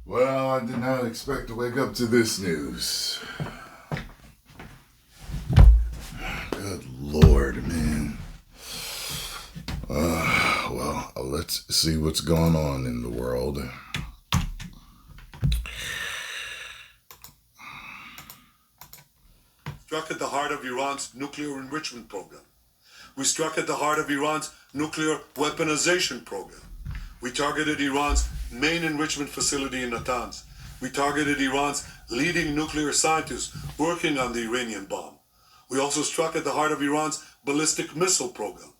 Well, I did not expect to wake up to this news. Good Lord, man. Well, let's see what's going on in the world. Struck at the heart of Iran's nuclear enrichment program. We struck at the heart of Iran's nuclear weaponization program. We targeted Iran's main enrichment facility in Natanz. We targeted Iran's leading nuclear scientists working on the Iranian bomb. We also struck at the heart of Iran's ballistic missile program.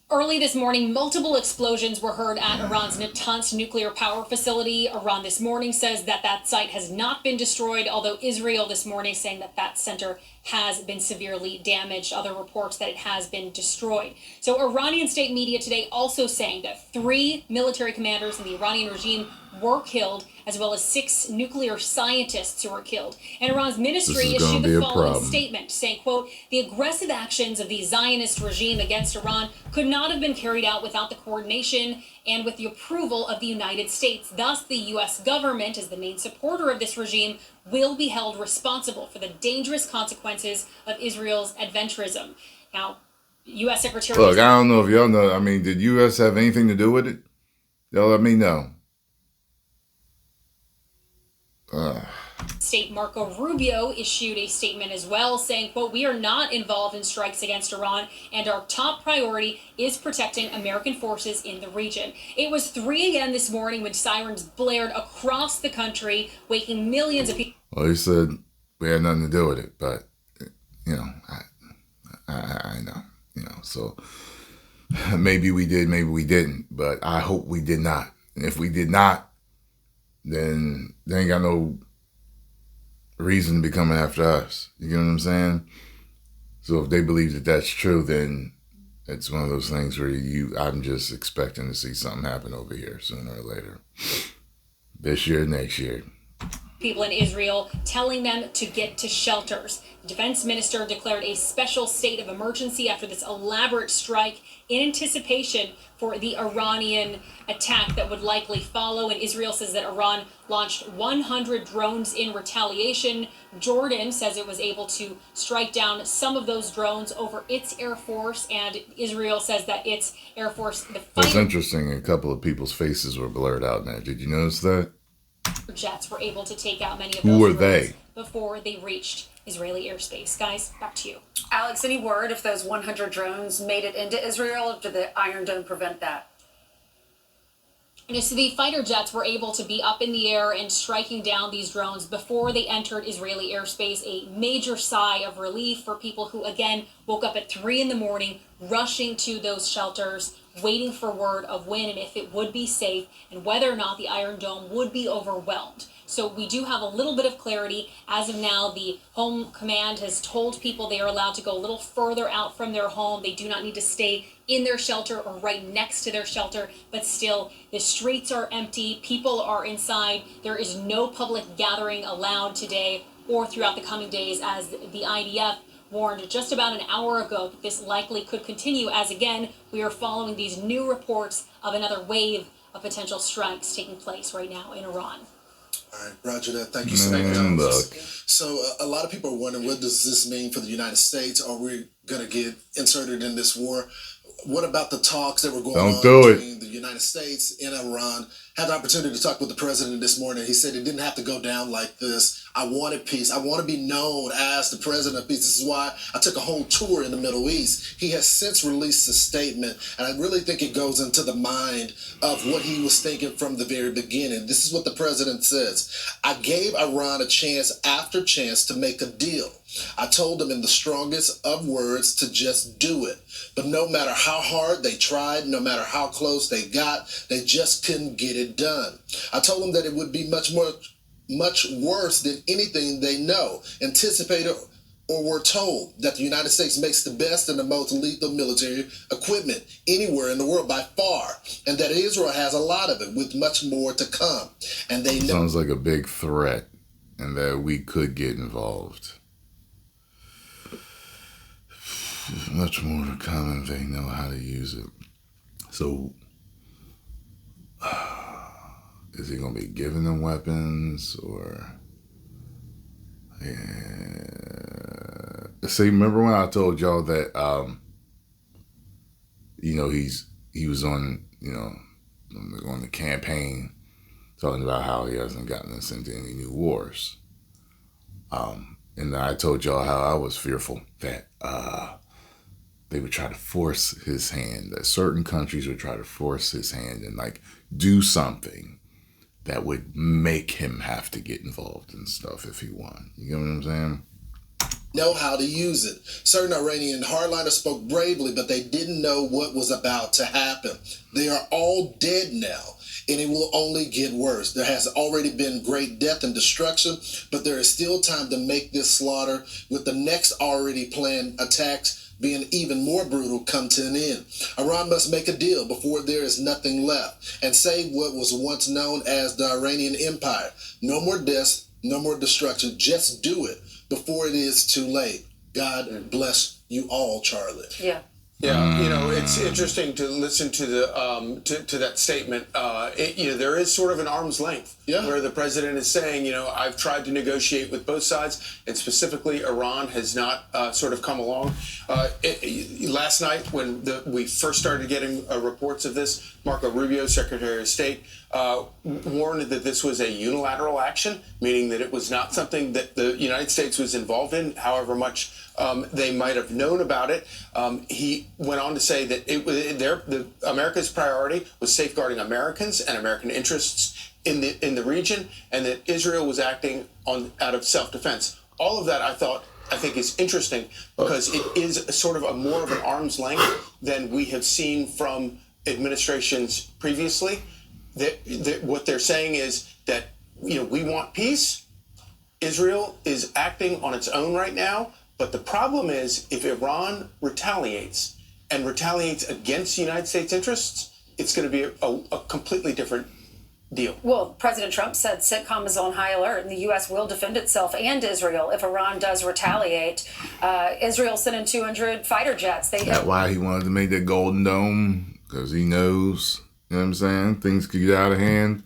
Early this morning, multiple explosions were heard at Iran's Natanz nuclear power facility. Iran this morning says that that site has not been destroyed, although Israel this morning saying that that center has been severely damaged. Other reports that it has been destroyed. So Iranian state media today also saying that 3 military commanders in the Iranian regime were killed, as well as 6 nuclear scientists who were killed. And Iran's ministry issued the following statement saying, quote, the aggressive actions of the Zionist regime against Iran could not have been carried out without the coordination and with the approval of the United States. Thus, the U.S. government, as the main supporter of this regime, will be held responsible for the dangerous consequences of Israel's adventurism. Now, U.S. Secretary... Look, I don't know if y'all know. I mean, did U.S. have anything to do with it? Y'all let me know. State Marco Rubio issued a statement as well saying, quote, we are not involved in strikes against Iran and our top priority is protecting American forces in the region. It was 3 a.m. this morning when sirens blared across the country, waking millions of people. Well, he said we had nothing to do with it, but, you know, I know, you know, so maybe we did, maybe we didn't, but I hope we did not. And if we did not, then they ain't got no reason to be coming after us. You get what I'm saying? So if they believe that that's true, then it's one of those things where I'm just expecting to see something happen over here sooner or later. This year, next year. People in Israel telling them to get to shelters. The defense minister declared a special state of emergency after this elaborate strike in anticipation for the Iranian attack that would likely follow. And Israel says that Iran launched 100 drones in retaliation. Jordan says it was able to strike down some of those drones over its Air Force. And Israel says that its Air Force... That's interesting. A couple of people's faces were blurred out there. Did you notice that? Jets were able to take out many of those. Who were they? Before they reached Israeli airspace. Guys, back to you. Alex, any word if those 100 drones made it into Israel, or did the Iron Dome prevent that? So the fighter jets were able to be up in the air and striking down these drones before they entered Israeli airspace. A major sigh of relief for people who, again, woke up at 3 in the morning, rushing to those shelters, waiting for word of when and if it would be safe and whether or not the Iron Dome would be overwhelmed. So we do have a little bit of clarity. As of now, the Home Command has told people they are allowed to go a little further out from their home. They do not need to stay in their shelter or right next to their shelter, but still the streets are empty. People are inside. There is no public gathering allowed today or throughout the coming days, as the IDF warned just about an hour ago that this likely could continue, as again, we are following these new reports of another wave of potential strikes taking place right now in Iran. All right, roger that. Thank you so much. So a lot of people are wondering, what does this mean for the United States? Are we going to get inserted in this war? What about the talks that were going on between the United States and Iran? Had the opportunity to talk with the president this morning. He said it didn't have to go down like this. I wanted peace. I want to be known as the president of peace. This is why I took a whole tour in the Middle East. He has since released a statement, and I really think it goes into the mind of what he was thinking from the very beginning. This is what the president says. I gave Iran a chance after chance to make a deal. I told them in the strongest of words to just do it. But no matter how hard they tried, no matter how close they got, they just couldn't get it done. I told them that it would be much worse than anything they know, anticipated, or were told, that the United States makes the best and the most lethal military equipment anywhere in the world by far, and that Israel has a lot of it with much more to come. And they know. Sounds like a big threat, and that we could get involved. Much more to come, and they know how to use it. So is he going to be giving them weapons or? See, remember when I told y'all that he was on on the campaign talking about how he hasn't gotten us into any new wars. And I told y'all how I was fearful that they would try to force his hand, that certain countries would try to force his hand and like do something that would make him have to get involved in stuff if he won. You know what I'm saying? Know how to use it. Certain Iranian hardliners spoke bravely, but they didn't know what was about to happen. They are all dead now, and it will only get worse. There has already been great death and destruction, but there is still time to make this slaughter, with the next already planned attacks being even more brutal, come to an end. Iran must make a deal before there is nothing left and save what was once known as the Iranian Empire. No more deaths, no more destruction. Just do it before it is too late. God bless you all, Charlie. Yeah. Yeah, it's interesting to listen to the to that statement. There is sort of an arm's length where the president is saying, I've tried to negotiate with both sides, and specifically Iran has not sort of come along. Last night, when we first started getting reports of this, Marco Rubio, Secretary of State, warned that this was a unilateral action, meaning that it was not something that the United States was involved in, however much they might have known about it. He went on to say that America's priority was safeguarding Americans and American interests in the region, and that Israel was acting out of self-defense. All of that, I think is interesting because it is sort of more of an arm's length than we have seen from administrations previously. That what they're saying is that we want peace. Israel is acting on its own right now. But the problem is, if Iran retaliates against the United States interests, it's going to be a completely different deal. Well, President Trump said CENTCOM is on high alert, and the U.S. will defend itself and Israel if Iran does retaliate. Israel sent in 200 fighter jets. That's why he wanted to make that Golden Dome, because he knows, you know what I'm saying, things could get out of hand.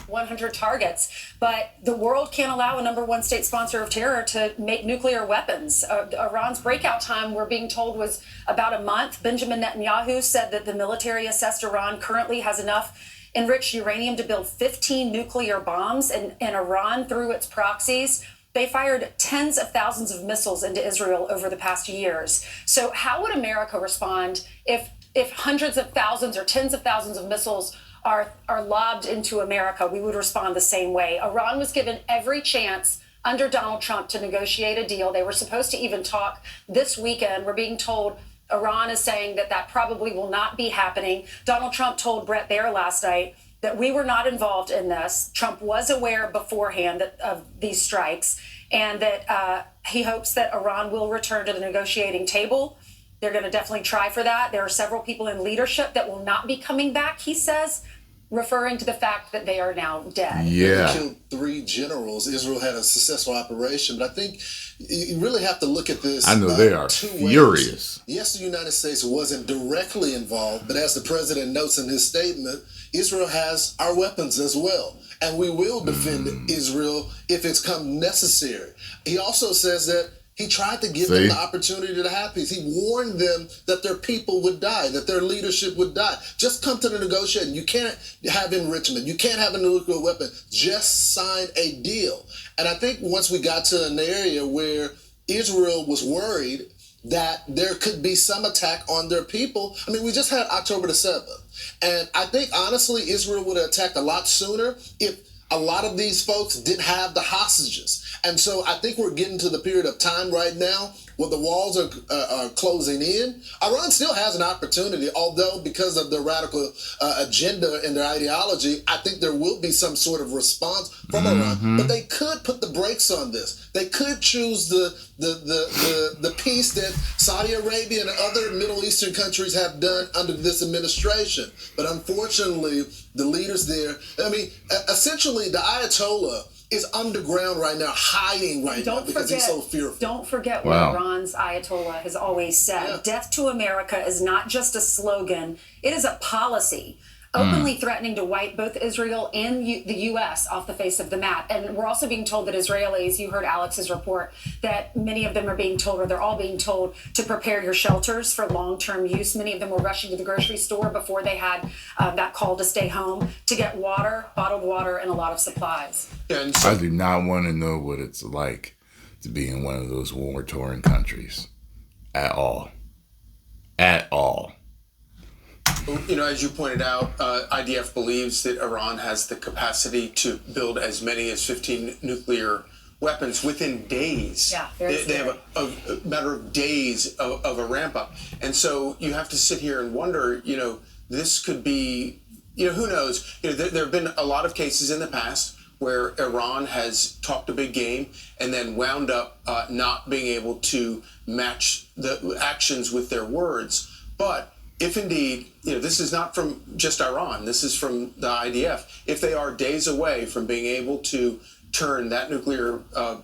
100 targets, but the world can't allow a number one state sponsor of terror to make nuclear weapons. Iran's breakout time, we're being told, was about a month. Benjamin Netanyahu said that the military assessed Iran currently has enough enriched uranium to build 15 nuclear bombs, and Iran, through its proxies, they fired tens of thousands of missiles into Israel over the past years. So how would America respond if hundreds of thousands or tens of thousands of missiles are lobbed into America? We would respond the same way. Iran was given every chance under Donald Trump to negotiate a deal. They were supposed to even talk this weekend. We're being told Iran is saying that probably will not be happening. Donald Trump told Brett Baer last night that we were not involved in this. Trump was aware beforehand of these strikes, and that he hopes that Iran will return to the negotiating table. They're going to definitely try for that. There are several people in leadership that will not be coming back, he says, referring to the fact that they are now dead. Yeah. They killed 3 generals. Israel had a successful operation, but I think you really have to look at this. I know they are furious. Yes, the United States wasn't directly involved, but as the president notes in his statement, Israel has our weapons as well, and we will defend Israel if it's come necessary. He also says that he tried to give them the opportunity to have peace. He warned them that their people would die, that their leadership would die. Just come to the negotiation. You can't have enrichment. You can't have a nuclear weapon. Just sign a deal. And I think once we got to an area where Israel was worried that there could be some attack on their people. I mean, we just had October the 7th. And I think, honestly, Israel would have attacked a lot sooner if a lot of these folks didn't have the hostages. And so I think we're getting to the period of time right now where the walls are closing in. Iran still has an opportunity, although because of their radical agenda and their ideology, I think there will be some sort of response from Iran. But they could put the brakes on this. They could choose the peace that Saudi Arabia and other Middle Eastern countries have done under this administration. But unfortunately, the leaders there, I mean, essentially the Ayatollah is underground right now, hiding now because he's so fearful. Don't forget what Iran's Ayatollah has always said. Yeah. Death to America is not just a slogan, it is a policy. openly threatening to wipe both Israel and the U.S. off the face of the map. And we're also being told that Israelis, you heard Alex's report, that many of them are being told, or they're all being told, to prepare your shelters for long-term use. Many of them were rushing to the grocery store before they had that call to stay home to get water, bottled water, and a lot of supplies. And I do not want to know what it's like to be in one of those war-torn countries at all. At all. As you pointed out, IDF believes that Iran has the capacity to build as many as 15 nuclear weapons within days. Yeah, they have a matter of days of a ramp up. And so you have to sit here and wonder, this could be, who knows? There have been a lot of cases in the past where Iran has talked a big game and then wound up not being able to match the actions with their words. But if indeed, this is not from just Iran, this is from the IDF, if they are days away from being able to turn that nuclear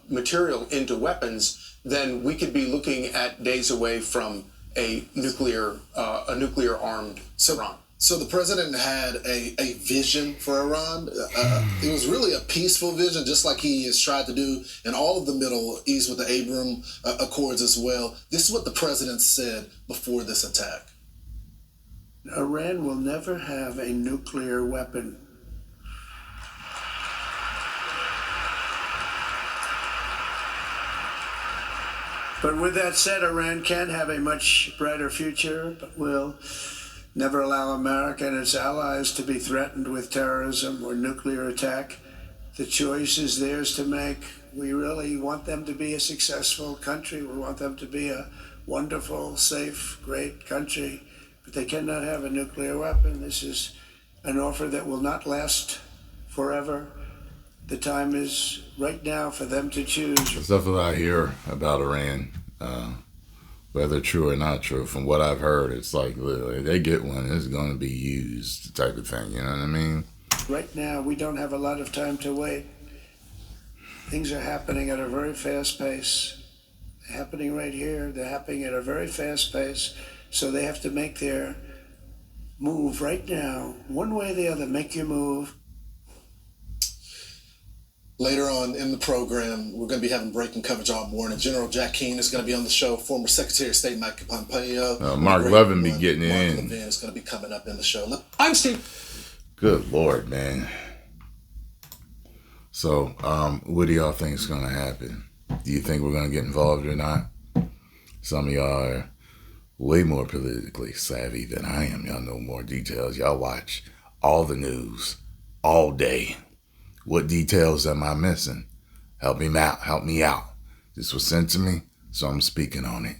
material into weapons, then we could be looking at days away from a nuclear armed Iran. So the president had a vision for Iran. It was really a peaceful vision, just like he has tried to do in all of the Middle East with the Abraham Accords as well. This is what the president said before this attack. Iran will never have a nuclear weapon. But with that said, Iran can have a much brighter future, but will never allow America and its allies to be threatened with terrorism or nuclear attack. The choice is theirs to make. We really want them to be a successful country. We want them to be a wonderful, safe, great country. But they cannot have a nuclear weapon. This is an offer that will not last forever. The time is right now for them to choose. The stuff that I hear about Iran, whether true or not true, from what I've heard, it's like literally they get one, it's going to be used type of thing. You know what I mean? Right now, we don't have a lot of time to wait. Things are happening at a very fast pace. They're happening right here. They're happening at a very fast pace. So they have to make their move right now, one way or the other. Make your move. Later on in the program, we're going to be having breaking coverage all morning. General Jack Keane is going to be on the show. Former Secretary of State Mike Pompeo. Mark Levin be getting it in. Mark Levin is going to be coming up in the show. I'm Steve. Good Lord, man. So, what do y'all think is going to happen? Do you think we're going to get involved or not? Some of y'all are way more politically savvy than I am. Y'all know more details. Y'all watch all the news all day. What details am I missing? Help me out. This was sent to me, so I'm speaking on it.